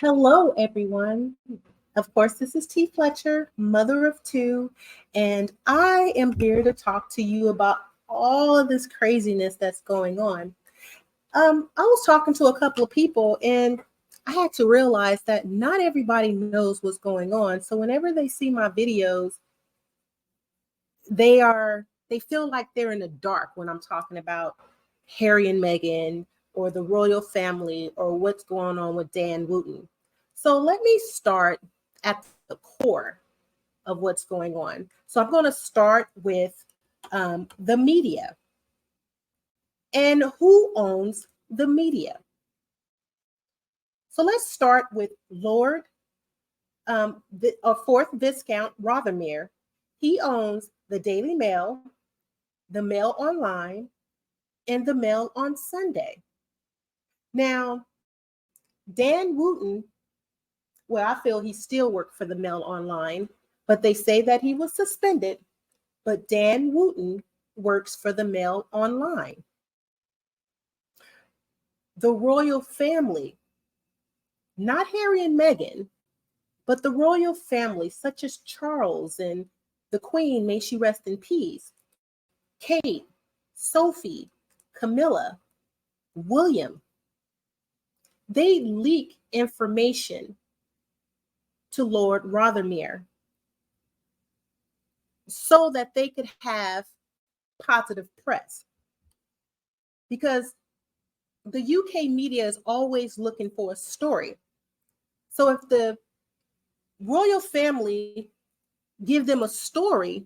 Hello, everyone. Of course, this is T. Fletcher, mother of two, and I am here to talk to you about all of this craziness that's going on. I was talking to a couple of people, and I had to realize that not everybody knows what's going on. So whenever they see my videos, they feel like they're in the dark when I'm talking about Harry and Meghan or the royal family or what's going on with Dan Wootton. So let me start at the core of what's going on. So I'm going to start with the media. And who owns the media? So let's start with Lord, Fourth Viscount Rothermere. He owns the Daily Mail, the Mail Online, and the Mail on Sunday. Now, Dan Wootton, well, I feel he still worked for the Mail Online, but they say that he was suspended. But Dan Wootton works for the Mail Online. The royal family, not Harry and Meghan, but the royal family, such as Charles and the Queen, may she rest in peace, Kate, Sophie, Camilla, William, they leak information to Lord Rothermere so that they could have positive press. Because the UK media is always looking for a story. So if the royal family give them a story,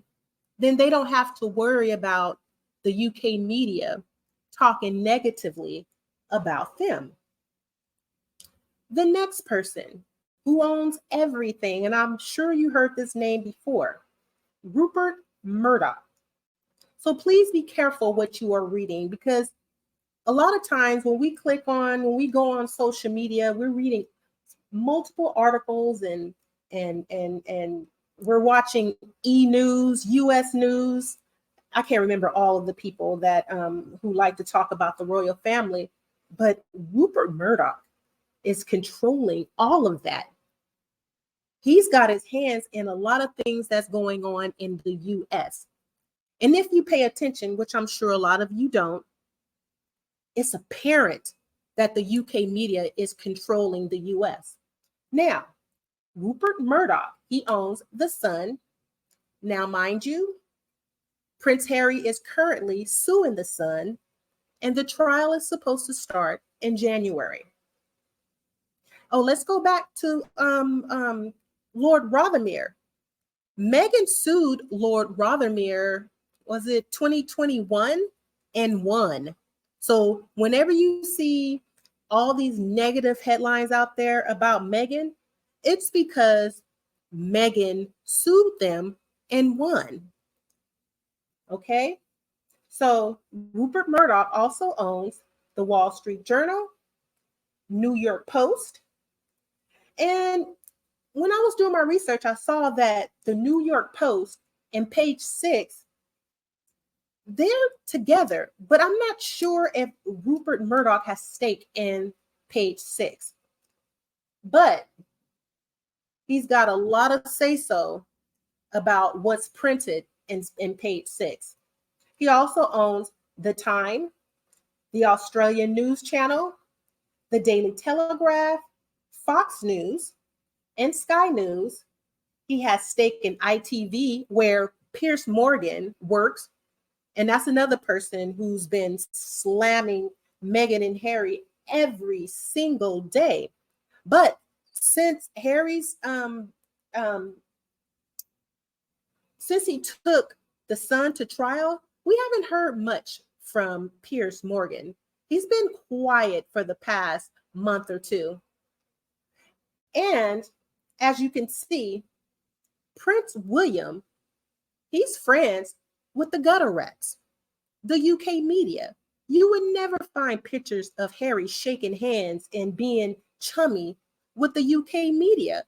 then they don't have to worry about the UK media talking negatively about them. The next person who owns everything, and I'm sure you heard this name before, Rupert Murdoch. So please be careful what you are reading, because a lot of times when we go on social media, we're reading multiple articles and we're watching E-News, US News. I can't remember all of the people that who like to talk about the royal family, but Rupert Murdoch is controlling all of that. He's got his hands in a lot of things that's going on in the US. And if you pay attention, which I'm sure a lot of you don't, it's apparent that the UK media is controlling the US. Now, Rupert Murdoch, he owns The Sun. Now, mind you, Prince Harry is currently suing The Sun, and the trial is supposed to start in January. Oh, let's go back to Lord Rothermere. Meghan sued Lord Rothermere, was it 2021, and won. So whenever you see all these negative headlines out there about Meghan, it's because Meghan sued them and won. Okay? So Rupert Murdoch also owns the Wall Street Journal, New York Post. And when I was doing my research, I saw that the New York Post and Page 6, they're together, but I'm not sure if Rupert Murdoch has stake in Page 6. But he's got a lot of say-so about what's printed in Page 6. He also owns The Time, the Australian News Channel, the Daily Telegraph, Fox News, and Sky News. He has stake in ITV, where Piers Morgan works. And that's another person who's been slamming Meghan and Harry every single day. But since since he took the son to trial, we haven't heard much from Piers Morgan. He's been quiet for the past month or two. And as you can see, Prince William, he's friends with the gutter rats, the UK media. You would never find pictures of Harry shaking hands and being chummy with the UK media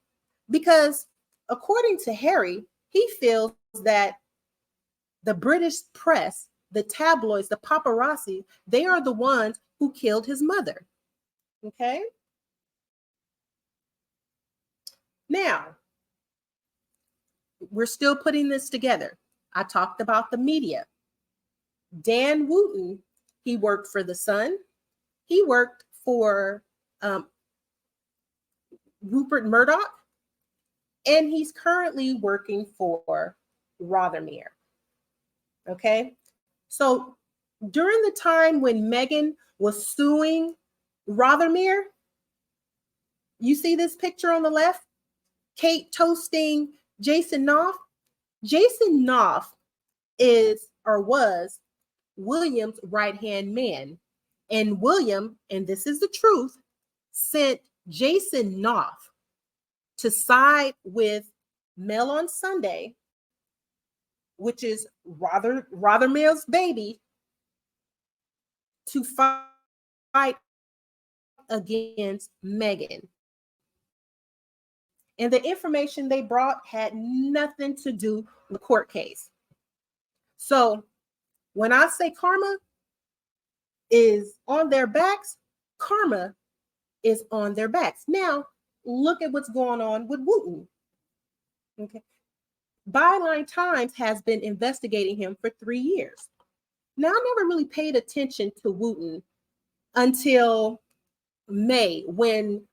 because, according to Harry, he feels that the British press, the tabloids, the paparazzi, they are the ones who killed his mother. Okay? Now, we're still putting this together. I talked about the media. Dan Wootton, he worked for The Sun. He worked for Rupert Murdoch, and he's currently working for Rothermere. Okay, so during the time when Meghan was suing Rothermere, you see this picture on the left? Kate toasting Jason Knopf. Jason Knopf is or was William's right-hand man. And William, and this is the truth, sent Jason Knopf to side with Mail on Sunday, which is Rothermere's baby, to fight against Meghan. And the information they brought had nothing to do with the court case. So when I say karma is on their backs, karma is on their backs. Now, look at what's going on with Wootton. Okay. Byline Times has been investigating him for 3 years. Now, I never really paid attention to Wootton until May, when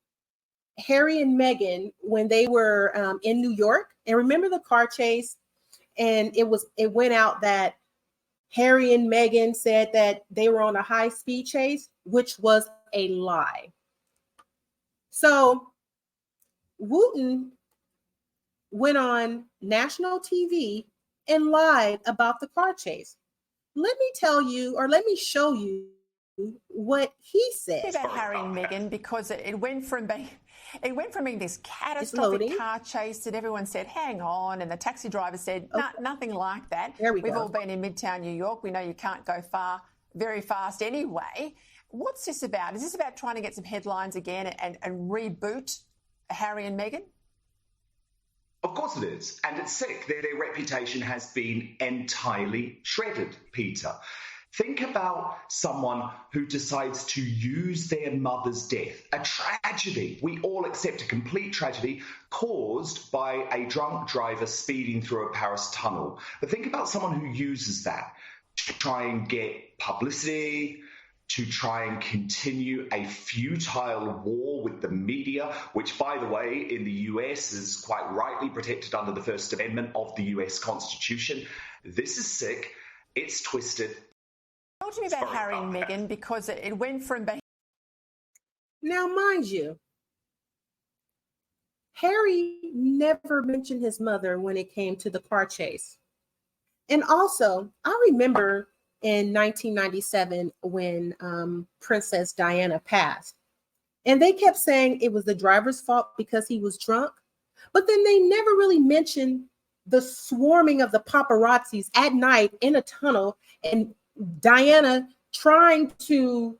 Harry and Meghan, when they were in New York, and remember the car chase, and it went out that Harry and Meghan said that they were on a high-speed chase, which was a lie. So Wootton went on national TV and lied about the car chase. Let me tell you, or let me show you what he said about Harry and Meghan, because it went from being this catastrophic car chase that everyone said, hang on, and the taxi driver said, nothing like that. We've all been in Midtown New York. We know you can't go very fast anyway. What's this about? Is this about trying to get some headlines again and reboot Harry and Meghan? Of course it is. And it's sick. Their reputation has been entirely shredded, Peter. Think about someone who decides to use their mother's death, a tragedy. We all accept a complete tragedy caused by a drunk driver speeding through a Paris tunnel. But think about someone who uses that to try and get publicity, to try and continue a futile war with the media, which, by the way, in the US is quite rightly protected under the First Amendment of the US Constitution. This is sick. It's twisted. Talk to me about Harry and Meghan, because it went from being... Now, mind you, Harry never mentioned his mother when it came to the car chase. And also, I remember in 1997 when Princess Diana passed, and they kept saying it was the driver's fault because he was drunk. But then they never really mentioned the swarming of the paparazzis at night in a tunnel, and Diana trying to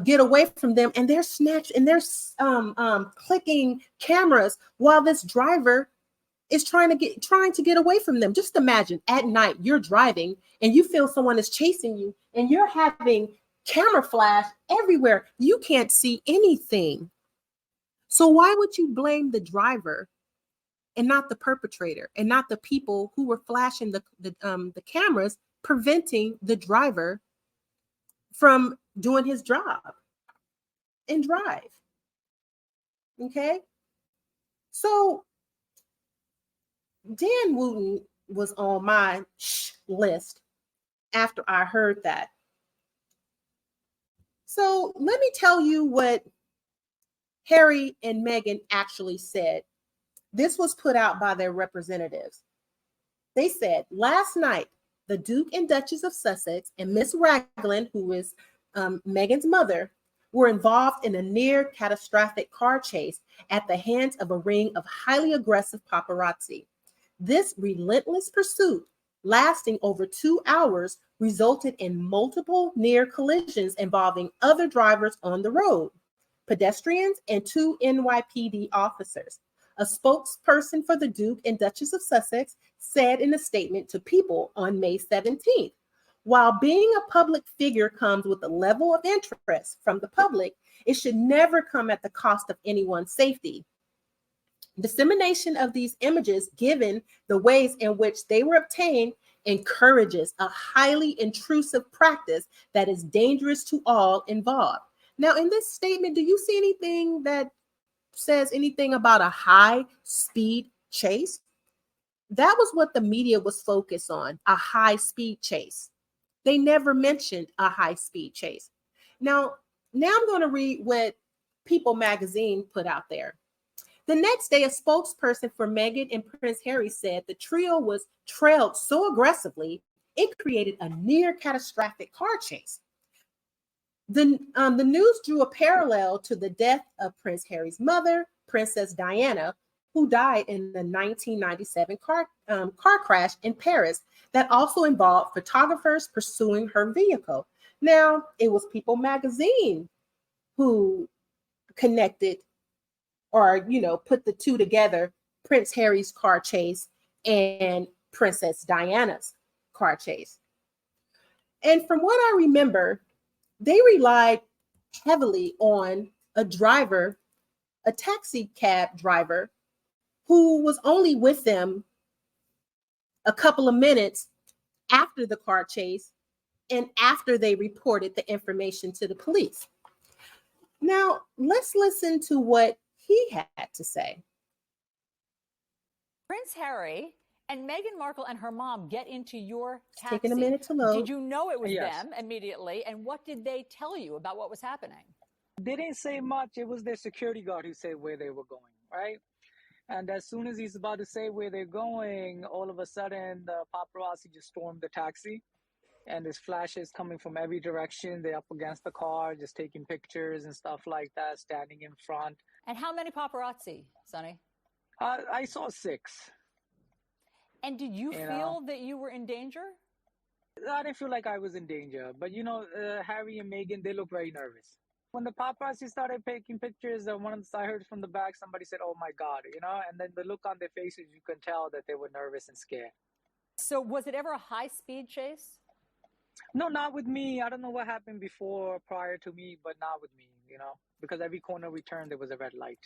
get away from them, and they're clicking cameras while this driver is trying to get away from them. Just imagine, at night you're driving and you feel someone is chasing you, and you're having camera flash everywhere. You can't see anything. So why would you blame the driver and not the perpetrator, and not the people who were flashing the cameras, preventing the driver from doing his job and drive? Okay, so Dan Wootton was on my list after I heard that. So let me tell you what Harry and Meghan actually said. This was put out by their representatives. They said, last night, the Duke and Duchess of Sussex and Miss Raglan, who is Meghan's mother, were involved in a near catastrophic car chase at the hands of a ring of highly aggressive paparazzi. This relentless pursuit, lasting over 2 hours, resulted in multiple near collisions involving other drivers on the road, pedestrians, and 2 NYPD officers. A spokesperson for the Duke and Duchess of Sussex said in a statement to People on May 17th, while being a public figure comes with a level of interest from the public, it should never come at the cost of anyone's safety. Dissemination of these images, given the ways in which they were obtained, encourages a highly intrusive practice that is dangerous to all involved. Now, in this statement, do you see anything that says anything about a high-speed chase? That was what the media was focused on, a high-speed chase. They never mentioned a high-speed chase. Now I'm going to read what People magazine put out there. The next day, a spokesperson for Meghan and Prince Harry said the trio was trailed so aggressively, it created a near catastrophic car chase. The news drew a parallel to the death of Prince Harry's mother, Princess Diana, who died in the 1997 car crash in Paris that also involved photographers pursuing her vehicle. Now, it was People magazine who connected or, put the two together, Prince Harry's car chase and Princess Diana's car chase. And from what I remember, they relied heavily on a driver, a taxi cab driver, who was only with them a couple of minutes after the car chase and after they reported the information to the police. Now, let's listen to what he had to say. Prince Harry and Meghan Markle and her mom get into your taxi. Taking a minute to load. Did you know it was them immediately? And what did they tell you about what was happening? They didn't say much. It was their security guard who said where they were going, right? And as soon as he's about to say where they're going, all of a sudden the paparazzi just stormed the taxi. And there's flashes coming from every direction. They're up against the car, just taking pictures and stuff like that, standing in front. And how many paparazzi, Sonny? I saw 6. And did you feel that you were in danger? I didn't feel like I was in danger. But, Harry and Meghan, they look very nervous. When the paparazzi started taking pictures, I heard from the back, somebody said, "Oh, my God," and then the look on their faces, you can tell that they were nervous and scared. So was it ever a high-speed chase? No, not with me. I don't know what happened prior to me, but not with me, because every corner we turned, there was a red light.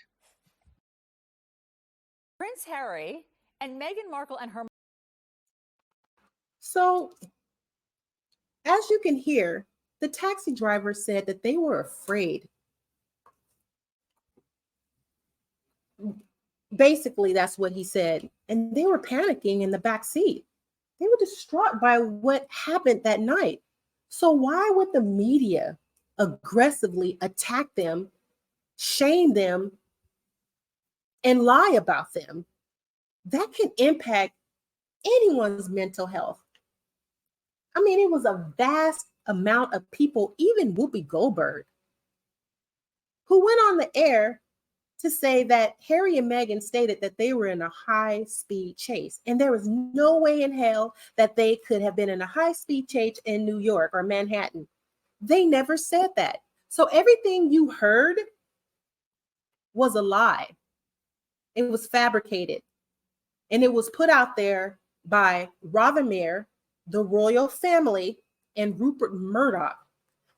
Prince Harry and Meghan Markle and her... So, as you can hear, the taxi driver said that they were afraid. Basically, that's what he said. And they were panicking in the back seat. They were distraught by what happened that night. So why would the media aggressively attack them, shame them, and lie about them? That can impact anyone's mental health. I mean, it was a vast amount of people, even Whoopi Goldberg, who went on the air to say that Harry and Meghan stated that they were in a high-speed chase. And there was no way in hell that they could have been in a high-speed chase in New York or Manhattan. They never said that. So everything you heard was a lie. It was fabricated. And it was put out there by Rothermere, the royal family, and Rupert Murdoch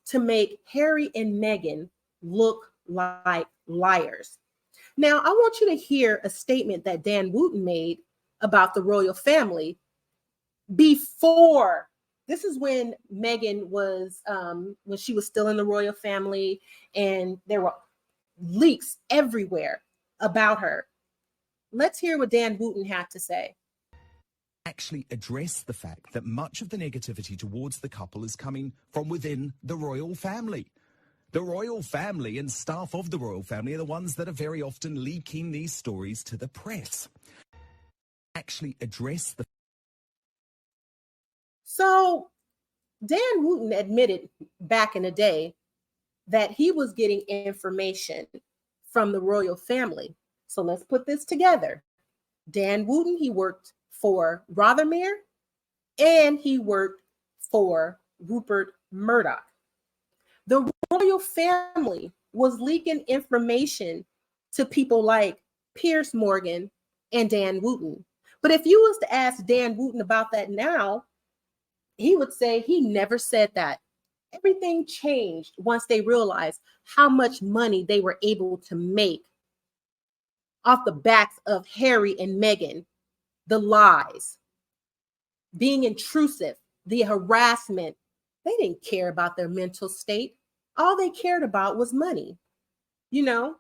to make Harry and Meghan look like liars. Now, I want you to hear a statement that Dan Wootton made about the royal family before. This is when Meghan was, when she was still in the royal family, and there were leaks everywhere about her. Let's hear what Dan Wootton had to say. Actually address the fact that much of the negativity towards the couple is coming from within the royal family. The royal family and staff of the royal family are the ones that are very often leaking these stories to the press. Actually address the... So Dan Wootton admitted back in the day that he was getting information from the royal family. So let's put this together. Dan Wootton, he worked for Rothermere and he worked for Rupert Murdoch. The royal family was leaking information to people like Piers Morgan and Dan Wootton. But if you was to ask Dan Wootton about that now, he would say he never said that. Everything changed once they realized how much money they were able to make off the backs of Harry and Meghan, the lies, being intrusive, the harassment. They didn't care about their mental state. All they cared about was money, you know?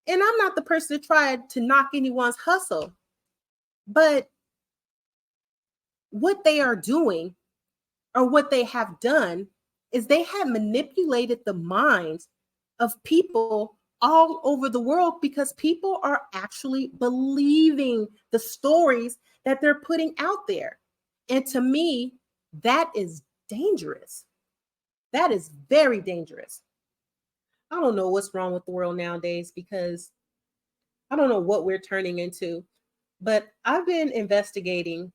And I'm not the person to try to knock anyone's hustle, but what they are doing or what they have done is they have manipulated the minds of people all over the world because people are actually believing the stories that they're putting out there. And to me, that is dangerous. That is very dangerous. I don't know what's wrong with the world nowadays because I don't know what we're turning into, but I've been investigating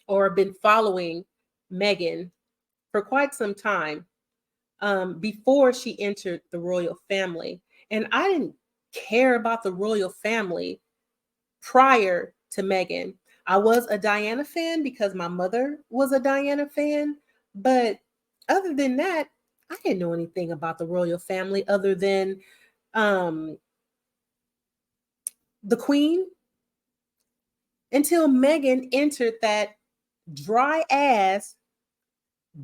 or been following Meghan for quite some time before she entered the royal family. And I didn't care about the royal family prior to Meghan. I was a Diana fan because my mother was a Diana fan. But other than that, I didn't know anything about the royal family other than the Queen until Meghan entered that dry ass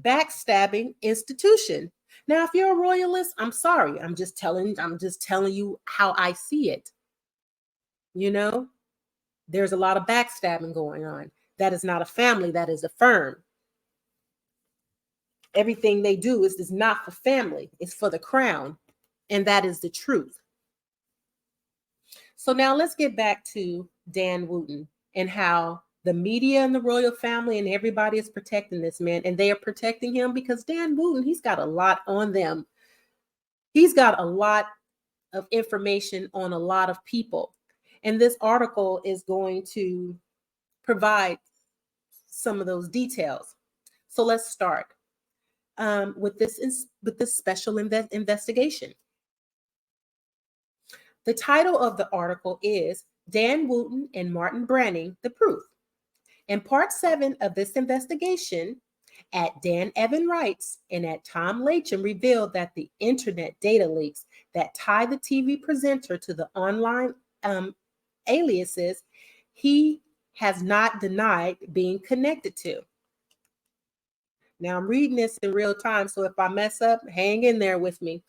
backstabbing institution. Now, if you're a royalist, I'm sorry. I'm just telling you how I see it. You know, there's a lot of backstabbing going on. That is not a family, that is a firm. Everything they do is not for family, it's for the crown. And that is the truth. So now let's get back to Dan Wootton and how the media and the royal family and everybody is protecting this man. And they are protecting him because Dan Wootton, he's got a lot on them. He's got a lot of information on a lot of people. And this article is going to provide some of those details. So let's start with this special investigation. The title of the article is Dan Wootton and Martin Branning, the Proof. In part 7 of this investigation, at Dan Evan Wrights and at Tom Lacham revealed that the internet data leaks that tie the TV presenter to the online aliases he has not denied being connected to. Now I'm reading this in real time, so if I mess up, hang in there with me.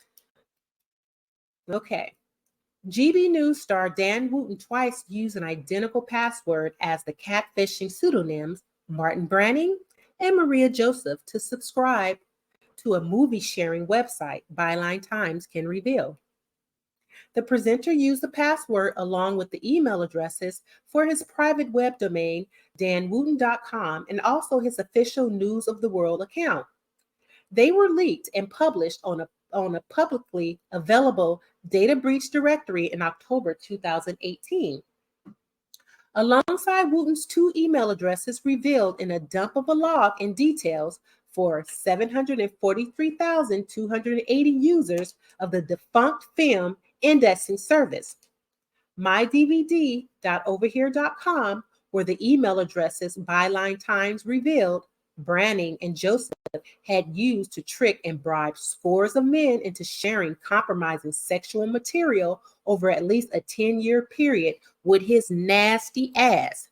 Okay. GB News star Dan Wootton twice used an identical password as the catfishing pseudonyms Martin Branning and Maria Joseph to subscribe to a movie sharing website, Byline Times can reveal. The presenter used the password along with the email addresses for his private web domain, danwootton.com, and also his official News of the World account. They were leaked and published on a publicly available data breach directory in October 2018. Alongside Wootton's 2 email addresses revealed in a dump of a log and details for 743,280 users of the defunct film indexing service. MyDVD.overhere.com were the email addresses Byline Times revealed Branning and Joseph had used to trick and bribe scores of men into sharing compromising sexual material over at least a 10-year period with his nasty ass.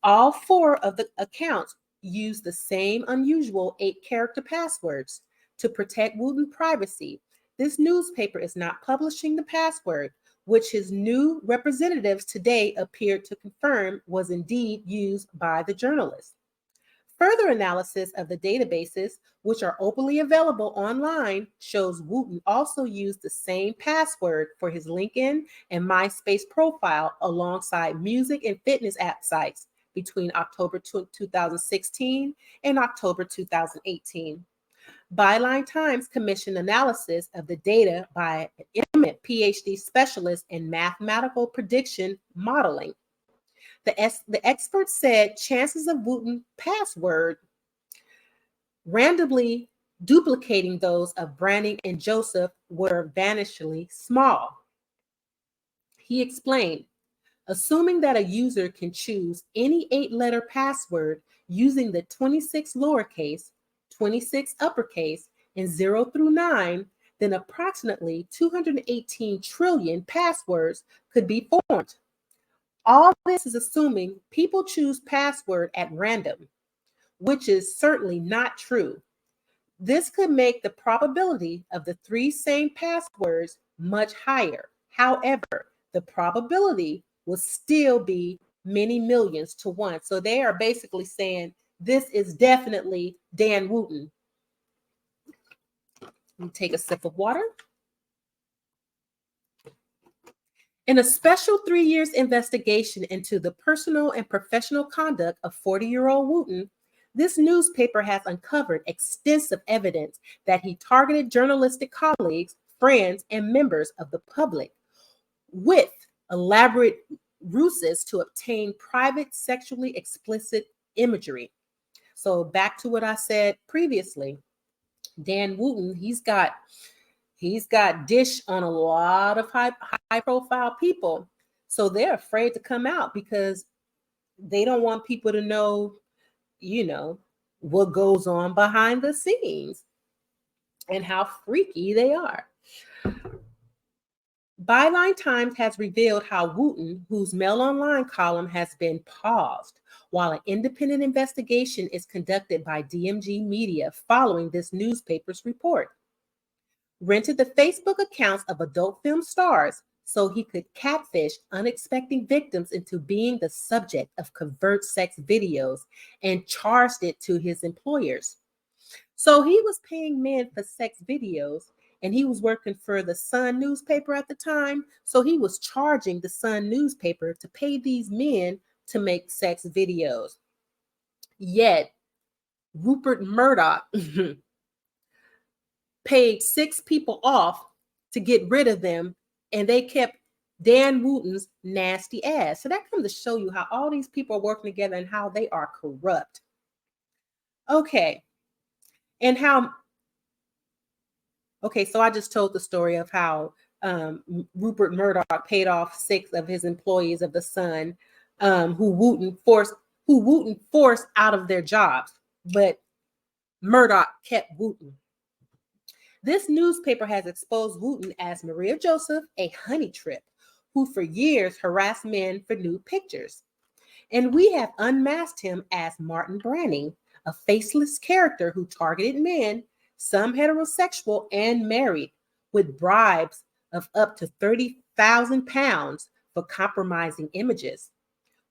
All 4 of the accounts used the same unusual 8-character passwords to protect Wootton's privacy. This newspaper is not publishing the password, which his new representatives today appeared to confirm was indeed used by the journalist. Further analysis of the databases, which are openly available online, shows Wootton also used the same password for his LinkedIn and MySpace profile alongside music and fitness app sites between October 2016 and October 2018. Byline Times commissioned analysis of the data by an eminent PhD specialist in mathematical prediction modeling. The experts said chances of Wootton password randomly duplicating those of Branning and Joseph were vanishingly small. He explained, assuming that a user can choose any 8-letter password using the 26 lowercase, 26 uppercase, and 0 through 9, then approximately 218 trillion passwords could be formed. All this is assuming people choose password at random, which is certainly not true. This could make the probability of the 3 same passwords much higher. However, the probability will still be many millions to 1. So they are basically saying this is definitely Dan Wootton. Let me take a sip of water. In a special 3 years investigation into the personal and professional conduct of 40-year-old Wootton, this newspaper has uncovered extensive evidence that he targeted journalistic colleagues, friends, and members of the public with elaborate ruses to obtain private sexually explicit imagery. So back to what I said previously, Dan Wootton, he's got dish on a lot of high profile people. So they're afraid to come out because they don't want people to know, what goes on behind the scenes and how freaky they are. Byline Times has revealed how Wootton, whose Mail Online column has been paused while an independent investigation is conducted by DMG Media following this newspaper's report, rented the Facebook accounts of adult film stars so he could catfish unexpected victims into being the subject of covert sex videos and charged it to his employers. So he was paying men for sex videos, and he was working for the Sun newspaper at the time. So he was charging the Sun newspaper to pay these men to make sex videos. Yet Rupert Murdoch paid 6 people off to get rid of them, and they kept Dan Wootton's nasty ass. So that comes to show you how all these people are working together and how they are corrupt. Okay. So I just told the story of how Rupert Murdoch paid off 6 of his employees of the Sun, who Wootton forced out of their jobs, but Murdoch kept Wootton. This newspaper has exposed Wootton as Maria Joseph, a honey trip, who for years harassed men for nude pictures. And we have unmasked him as Martin Branning, a faceless character who targeted men, some heterosexual and married, with bribes of up to 30,000 pounds for compromising images.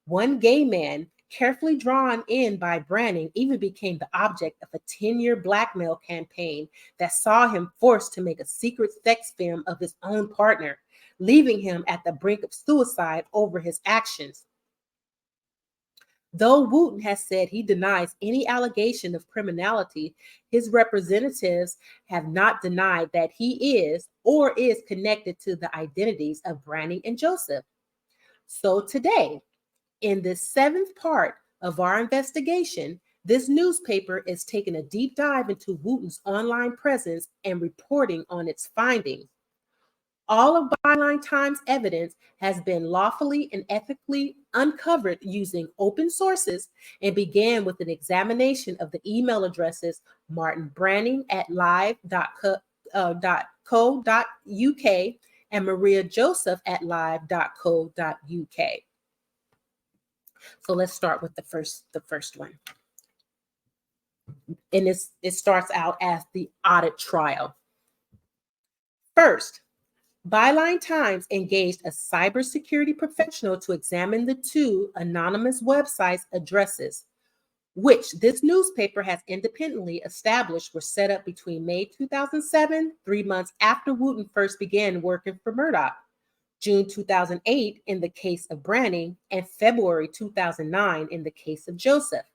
One gay man, carefully drawn in by Branning, even became the object of a 10-year blackmail campaign that saw him forced to make a secret sex film of his own partner, leaving him at the brink of suicide over his actions. Though Wootton has said he denies any allegation of criminality, his representatives have not denied that he is or is connected to the identities of Branning and Joseph. So today, in this 7th part of our investigation, this newspaper is taking a deep dive into Wootton's online presence and reporting on its findings. All of Byline Times evidence has been lawfully and ethically uncovered using open sources and began with an examination of the email addresses Martin Branning at live.co.uk and Maria Joseph at live.co.uk. So let's start with the first one. And it starts out as the audit trail. First, Byline Times engaged a cybersecurity professional to examine the 2 anonymous websites' addresses, which this newspaper has independently established were set up between May 2007, 3 months after Wootton first began working for Murdoch, June 2008 in the case of Branning, and February 2009 in the case of Joseph.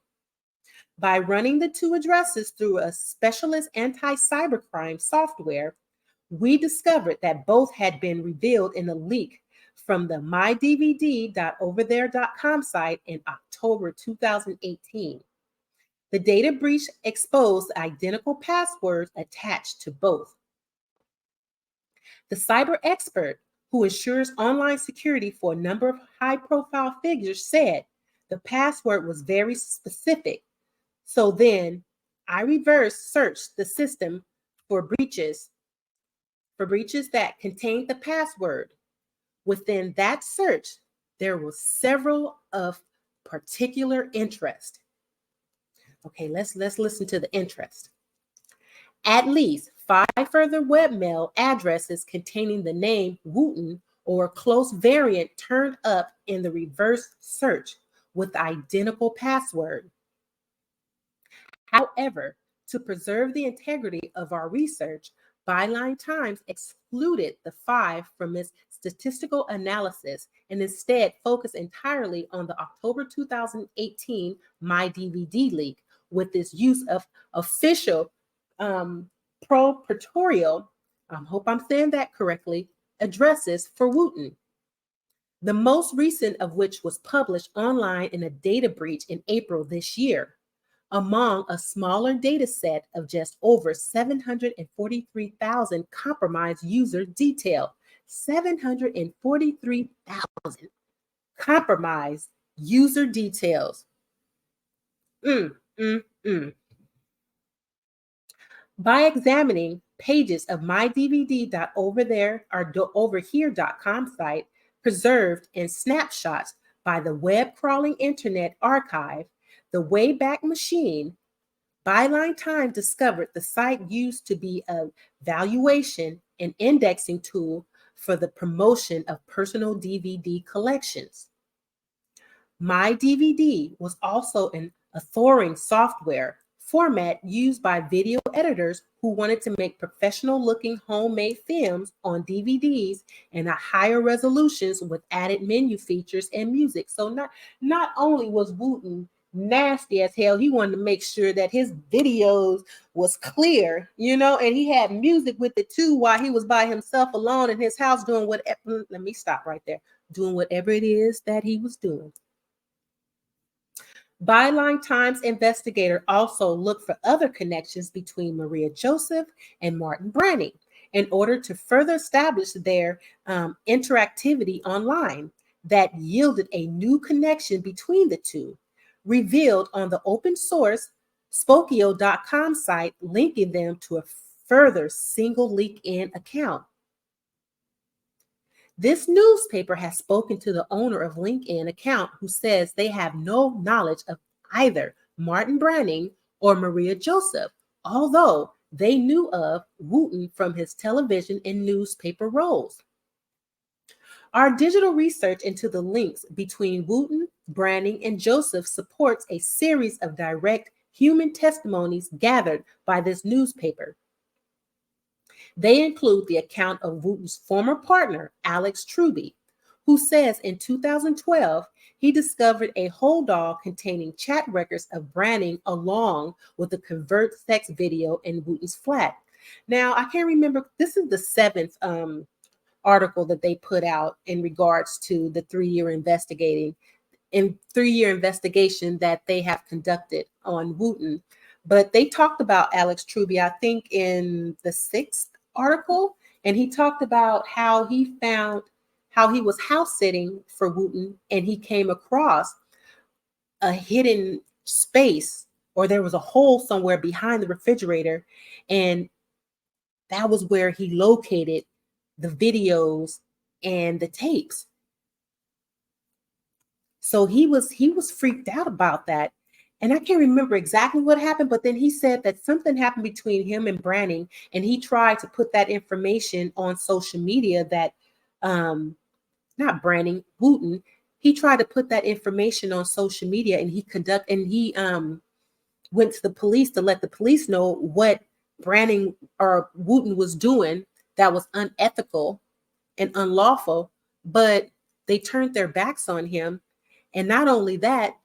By running the two addresses through a specialist anti-cybercrime software, we discovered that both had been revealed in a leak from the mydvd.overthere.com site in October 2018. The data breach exposed identical passwords attached to both. The cyber expert who ensures online security for a number of high-profile figures said the password was very specific. So then I reverse searched the system for breaches that contained the password. Within that search, there were several of particular interest. Okay, let's listen to the interest. At least 5 further webmail addresses containing the name Wootton or a close variant turned up in the reverse search with identical password. However, to preserve the integrity of our research, Byline Times excluded the 5 from its statistical analysis and instead focused entirely on the October 2018 MyDVD leak with its use of official proprietorial, I hope I'm saying that correctly, addresses for Wootton. The most recent of which was published online in a data breach in April this year, among a smaller data set of just over 743,000 compromised user detail. 743,000 compromised user details. By examining pages of mydvd.overthere.com site preserved in snapshots by the Web Crawling Internet Archive, the Wayback Machine, Byline Times discovered the site used to be a valuation and indexing tool for the promotion of personal DVD collections. MyDVD was also an authoring software format used by video editors who wanted to make professional-looking homemade films on DVDs and at higher resolutions with added menu features and music. So not only was Wootton nasty as hell, he wanted to make sure that his videos was clear, and he had music with it too while he was by himself alone in his house doing whatever. Let me stop right there. Doing whatever it is that he was doing. Byline Times investigator also looked for other connections between Maria Joseph and Martin Branning in order to further establish their interactivity online that yielded a new connection between the two, revealed on the open source Spokio.com site, linking them to a further single LinkedIn account. This newspaper has spoken to the owner of LinkedIn account who says they have no knowledge of either Martin Branning or Maria Joseph, although they knew of Wootton from his television and newspaper roles. Our digital research into the links between Wootton, Branning, and Joseph supports a series of direct human testimonies gathered by this newspaper. They include the account of Wootton's former partner, Alex Truby, who says in 2012, he discovered a hold-all containing chat records of Branning along with a covert sex video in Wootton's flat. Now, I can't remember, this is the 7th article that they put out in regards to the 3-year investigation that they have conducted on Wootton. But they talked about Alex Truby, I think, in the 6th article, and he talked about how he was house sitting for Wootton and he came across a hidden space, or there was a hole somewhere behind the refrigerator, and that was where he located the videos and the tapes. So he was freaked out about that. And I can't remember exactly what happened, but then he said that something happened between him and Branning, and he tried to put that information on social media that, not Branning, Wootton, he tried to put that information on social media, and he went to the police to let the police know what Branning or Wootton was doing that was unethical and unlawful, but they turned their backs on him. And not only that,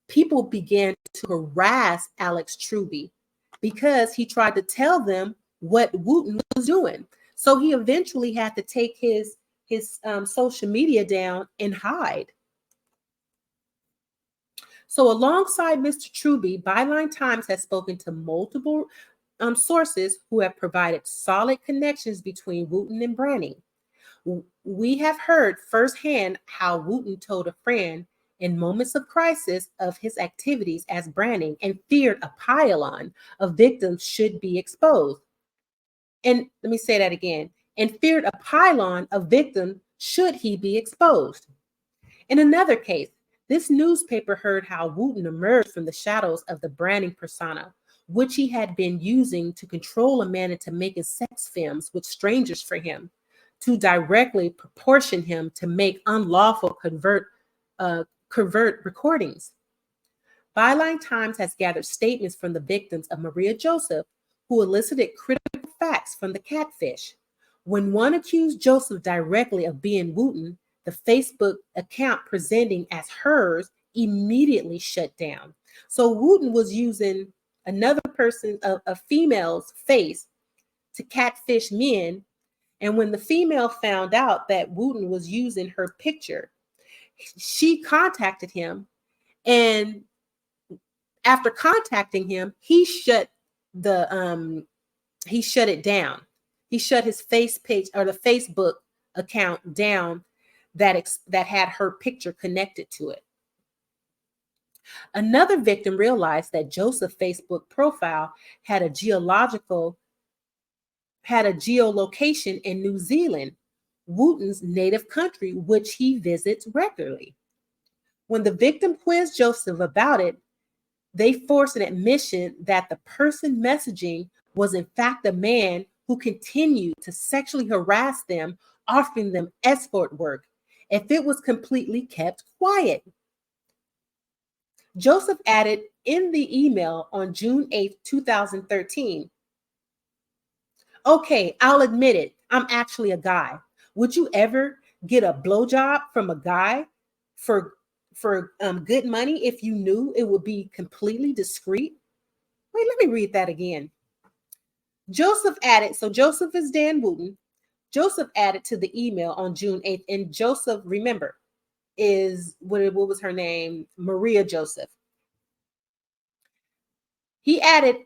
people began to harass Alex Truby because he tried to tell them what Wootton was doing. So he eventually had to take his social media down and hide. So alongside Mr. Truby, Byline Times has spoken to multiple sources who have provided solid connections between Wootton and Branning. We have heard firsthand how Wootton told a friend in moments of crisis of his activities as Branning and feared a pile-on of victims should be exposed. And let me say that again, and feared a pile-on of victims should he be exposed. In another case, this newspaper heard how Wootton emerged from the shadows of the Branning persona, which he had been using to control a man into making sex films with strangers for him, to directly proportion him to make unlawful covert recordings. Byline Times has gathered statements from the victims of Maria Joseph, who elicited critical facts from the catfish. When one accused Joseph directly of being Wootton, the Facebook account presenting as hers immediately shut down. So Wootton was using another person, a female's face, to catfish men. And when the female found out that Wootton was using her picture, she contacted him. And after contacting him, he shut it down. He shut his face page or the Facebook account down that had her picture connected to it. Another victim realized that Joseph's Facebook profile had a geolocation in New Zealand, Wootton's native country, which he visits regularly. When the victim quizzed Joseph about it, they forced an admission that the person messaging was in fact a man who continued to sexually harass them, offering them escort work if it was completely kept quiet. Joseph added in the email on June 8, 2013, "Okay, I'll admit it. I'm actually a guy. Would you ever get a blowjob from a guy for good money if you knew it would be completely discreet?" Wait, let me read that again. Joseph added, so Joseph is Dan Wootton. Joseph added to the email on June 8th, and Joseph, remember, is, what was her name? Maria Joseph. He added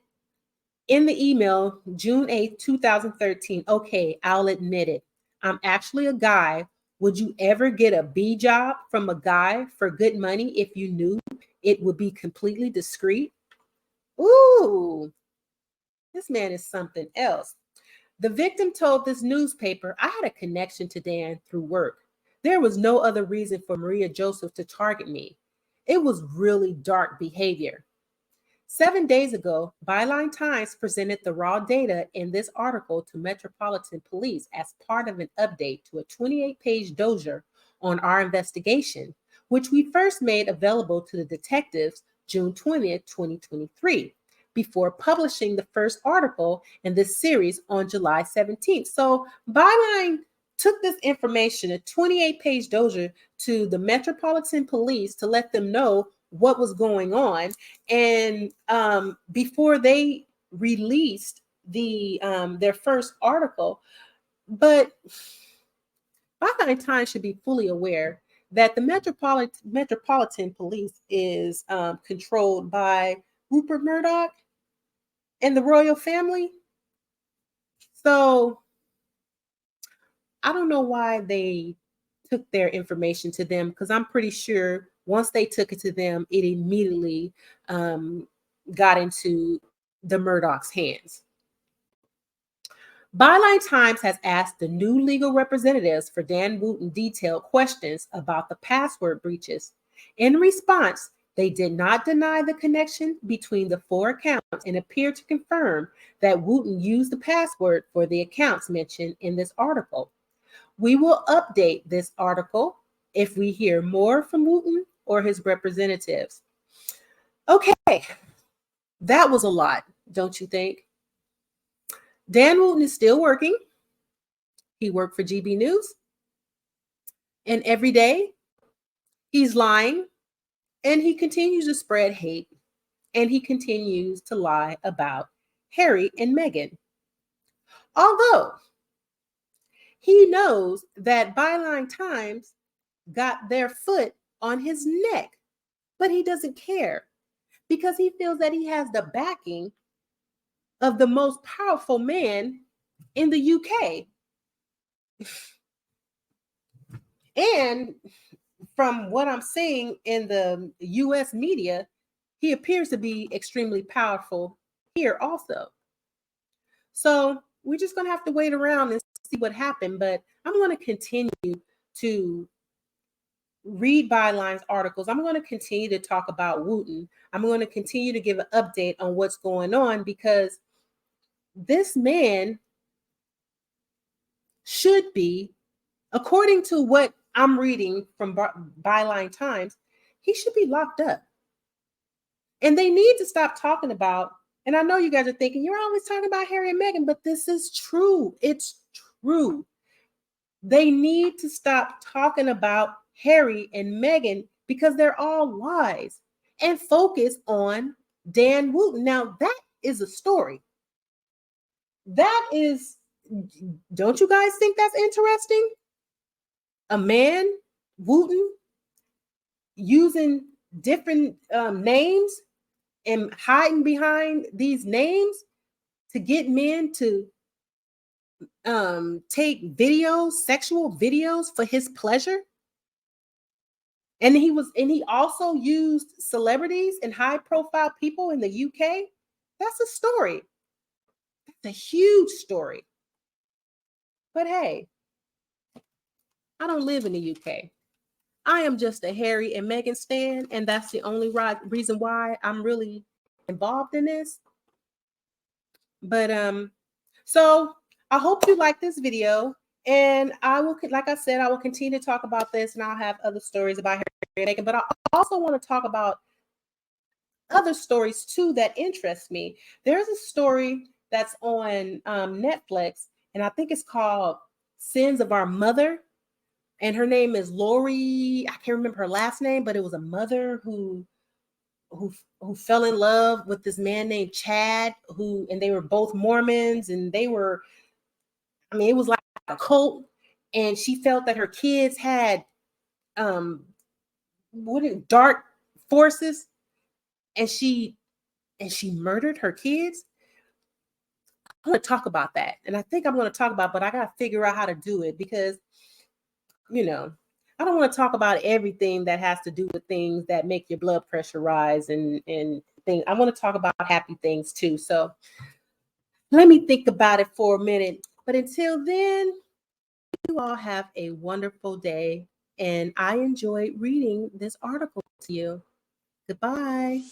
in the email, June 8th, 2013, "Okay, I'll admit it. I'm actually a guy. Would you ever get a B job from a guy for good money if you knew it would be completely discreet?" Ooh, this man is something else. The victim told this newspaper, "I had a connection to Dan through work. There was no other reason for Maria Joseph to target me. It was really dark behavior." 7 days ago, Byline Times presented the raw data in this article to Metropolitan Police as part of an update to a 28-page dossier on our investigation, which we first made available to the detectives June 20th, 2023, before publishing the first article in this series on July 17th. So Byline took this information, a 28-page dossier, to the Metropolitan Police to let them know what was going on. And before they released their first article, but Byline Times should be fully aware that the Metropolitan Police is controlled by Rupert Murdoch and the royal family. So I don't know why they took their information to them, because I'm pretty sure once they took it to them, it immediately got into the Murdoch's hands. Byline Times has asked the new legal representatives for Dan Wootton detailed questions about the password breaches. In response, they did not deny the connection between the 4 accounts and appear to confirm that Wootton used the password for the accounts mentioned in this article. We will update this article if we hear more from Wootton or his representatives. Okay, That was a lot, don't you think? Dan Wootton is still working. He worked for GB News. And every day he's lying, and he continues to spread hate, and he continues to lie about Harry and Meghan. Although he knows that Byline Times got their foot on his neck, but he doesn't care because he feels that he has the backing of the most powerful man in the UK. And from what I'm seeing in the US media, he appears to be extremely powerful here also. So we're just going to have to wait around and see what happened. But I'm going to continue to read Byline's articles. I'm going to continue to talk about Wootton. I'm going to continue to give an update on what's going on, because this man should be, according to what I'm reading from Byline Times, he should be locked up. And they need to stop talking about, and I know you guys are thinking, you're always talking about Harry and Meghan, but this is true. It's true. They need to stop talking about Harry and Meghan because they're all lies, and focus on Dan Wootton. Now, that is a story. That is, don't you guys think that's interesting? A man, Wootton, using different names and hiding behind these names to get men to take videos, sexual videos for his pleasure. And he also used celebrities and high profile people in the UK. That's a story. That's a huge story. But hey, I don't live in the UK. I am just a Harry and Meghan stan, and that's the only reason why I'm really involved in this. But so I hope you like this video, and I will, like I said, I will continue to talk about this, and I'll have other stories about Harry and Meghan. But I also want to talk about other stories too that interest me. There's a story that's on Netflix, and I think it's called Sins of Our Mother. And her name is Lori. I can't remember her last name, but it was a mother who fell in love with this man named Chad, and they were both Mormons, and they were, I mean, it was like a cult. And she felt that her kids had dark forces, and she murdered her kids. I'm going to talk about that. And I think I'm going to talk about, but I got to figure out how to do it, because I don't want to talk about everything that has to do with things that make your blood pressure rise and things. I want to talk about happy things too. So let me think about it for a minute. But until then, you all have a wonderful day. And I enjoyed reading this article to you. Goodbye.